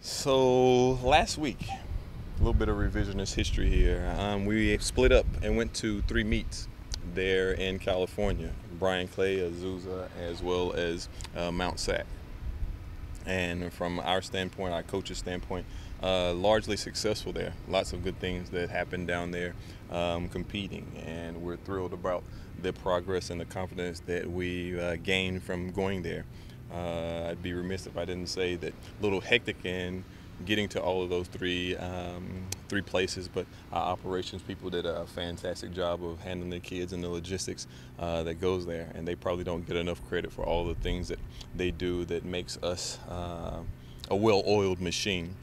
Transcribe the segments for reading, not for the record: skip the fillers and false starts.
So last week, a little bit of revisionist history here. We split up and went to three meets there in California: Brian Clay, Azusa, as well as Mount Sac. And from our standpoint, our coach's standpoint, largely successful there. Lots of good things that happened down there competing, and we're thrilled about the progress and the confidence that we gained from going there. I'd be remiss if I didn't say that a little hectic in getting to all of those three places, but our operations people did a fantastic job of handling the kids and the logistics that goes there, and they probably don't get enough credit for all the things that they do that makes us a well-oiled machine.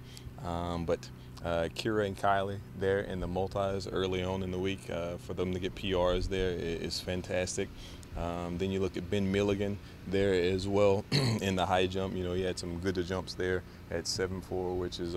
But Kira and Kylie there in the multis early on in the week, for them to get PRs there is fantastic. Then you look at Ben Milligan there as well in the high jump. You know, he had some good jumps there at 7.4, which is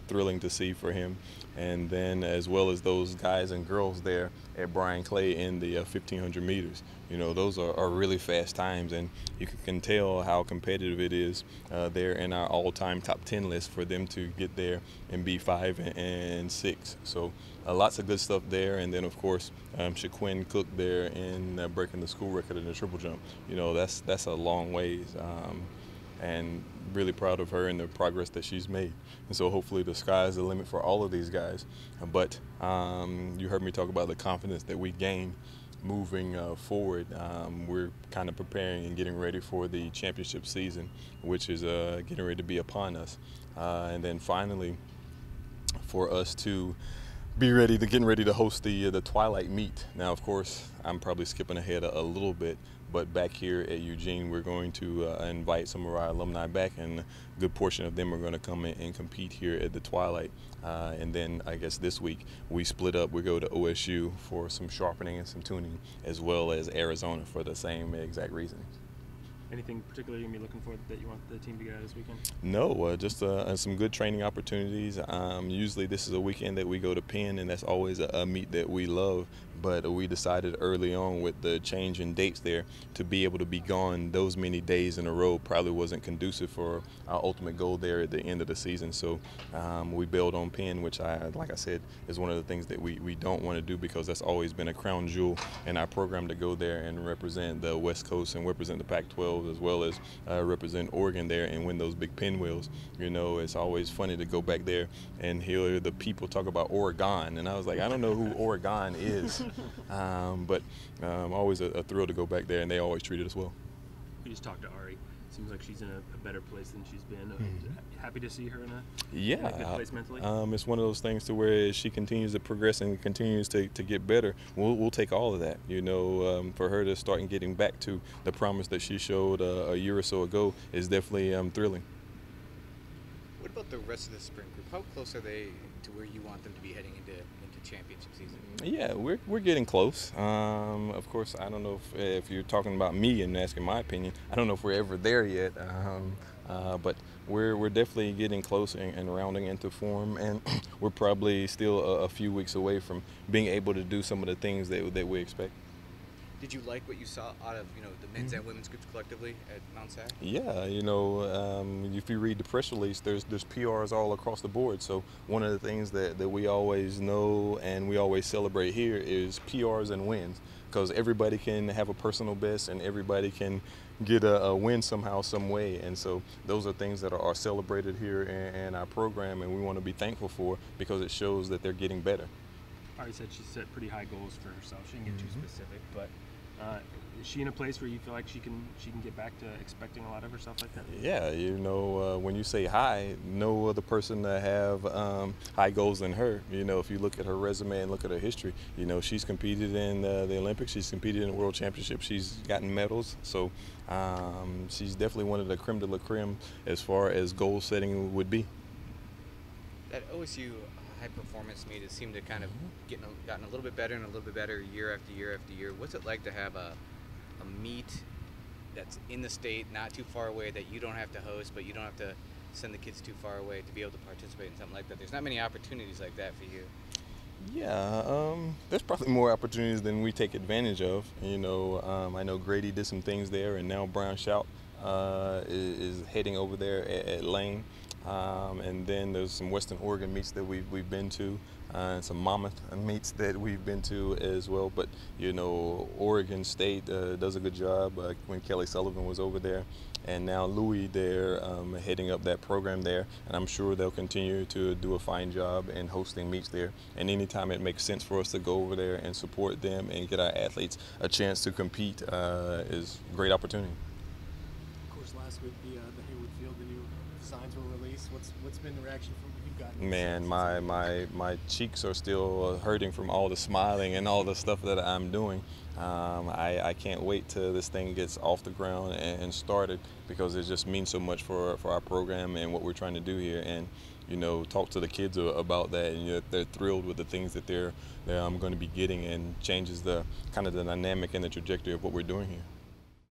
thrilling to see for him. And then as well as those guys and girls there at Brian Clay in the 1,500 meters. You know, those are really fast times, and you can tell how competitive it is there in our all-time top 10 list for them to get there and be 5 and 6. So lots of good stuff there. And then, of course, Shaquin Cook there in breaking the school record in the triple jump. You know, that's a long ways. And really proud of her and the progress that she's made. And so hopefully the sky's the limit for all of these guys. But you heard me talk about the confidence that we gained moving forward. We're kind of preparing and getting ready for the championship season, which is getting ready to be upon us. And then finally, for us to getting ready to host the Twilight Meet. Now, of course, I'm probably skipping ahead a little bit, but back here at Eugene, we're going to invite some of our alumni back, and a good portion of them are going to come in and compete here at the Twilight. And then I guess this week we split up. We go to OSU for some sharpening and some tuning, as well as Arizona for the same exact reasons. Anything particular you're going to be looking for that you want the team to get out of this weekend? No, just some good training opportunities. Usually this is a weekend that we go to Penn, and that's always a meet that we love. But we decided early on with the change in dates there to be able to be gone those many days in a row probably wasn't conducive for our ultimate goal there at the end of the season. So we bailed on Penn, which like I said, is one of the things that we don't want to do, because that's always been a crown jewel in our program to go there and represent the West Coast and represent the Pac-12, as well as represent Oregon there and win those big pinwheels. You know, it's always funny to go back there and hear the people talk about Oregon, and I was like, I don't know who Oregon is. But always a thrill to go back there, and they always treated us well. We just talked to Ari. Seems like she's in a better place than she's been. Happy to see her in a good place mentally. It's one of those things to where she continues to progress and continues to get better. We'll take all of that. You know, for her to start and getting back to the promise that she showed a year or so ago is definitely thrilling. What about the rest of the sprint group? How close are they to where you want them to be heading into championship season? Yeah, we're getting close. Of course, I don't know if you're talking about me and asking my opinion. I don't know if we're ever there yet, but we're definitely getting close and rounding into form, and we're probably still a few weeks away from being able to do some of the things that we expect. Did you like what you saw out of the men's and women's groups collectively at Mount Sac? Yeah, you know, if you read the press release, there's PRs all across the board. So one of the things that we always know and we always celebrate here is PRs and wins, because everybody can have a personal best and everybody can get a win somehow, some way. And so those are things that are celebrated here in our program, and we want to be thankful for, because it shows that they're getting better. Ari said she set pretty high goals for herself. She didn't get too specific, but is she in a place where you feel like she can get back to expecting a lot of herself like that? Yeah, you know, when you say high, no other person to have high goals than her. You know, if you look at her resume and look at her history, you know, she's competed in the Olympics, she's competed in the World Championships, she's gotten medals. So she's definitely one of the creme de la creme as far as goal setting would be. That OSU High Performance Meet has seemed to kind of gotten a little bit better and a little bit better year after year after year. What's it like to have a meet that's in the state, not too far away, that you don't have to host, but you don't have to send the kids too far away to be able to participate in something like that? There's not many opportunities like that for you. Yeah, there's probably more opportunities than we take advantage of. You know, I know Grady did some things there, and now Brown Shout is heading over there at Lane. And then there's some Western Oregon meets that we've been to, and some Monmouth meets that we've been to as well. But you know, Oregon State does a good job when Kelly Sullivan was over there, and now Louis there heading up that program there, and I'm sure they'll continue to do a fine job in hosting meets there. And anytime it makes sense for us to go over there and support them and get our athletes a chance to compete is a great opportunity. Of course, last week the Haywood Field, the new signs were released. What's been the reaction from you've gotten? Man, my cheeks are still hurting from all the smiling and all the stuff that I'm doing. I can't wait till this thing gets off the ground and started, because it just means so much for our program and what we're trying to do here. And you know, talk to the kids about that, and you know, they're thrilled with the things that they're going to be getting, and changes the kind of the dynamic and the trajectory of what we're doing here.